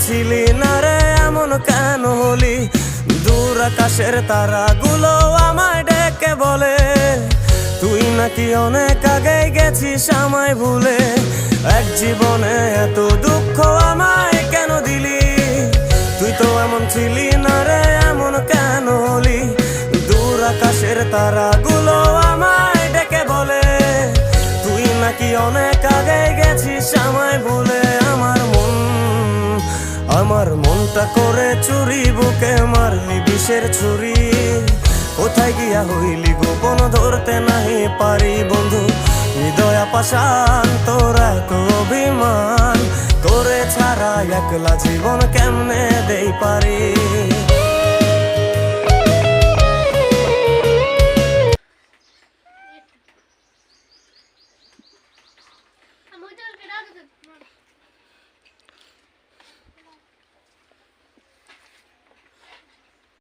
ছিলি না রে এমন কেন হলি? দূর আকাশের তারাগুলো আমায় ডেকে বলে তুই নাকি অনেক আগে গেছিস আমায় ভুলে। এক জীবনে এত দুঃখ আমায় কেন দিলি? তুই তো এমন ছিলি না রে এমন কেন হলি? দূর আকাশের তারাগুলো আমায় ডেকে বলে তুই নাকি অনেক আগে গেছিস আমায় ভুলে। আমার মনটা করে চুরি, বুকে মারলি বিষের ছুরি। কোথায় গিয়া হইলি গোপন ধরতে নাহি পারি বন্ধু। হৃদয় পাষাণ তোর এত অভিমান, তোরে ছাড়া একলা জীবন কেমনে দেই পারি।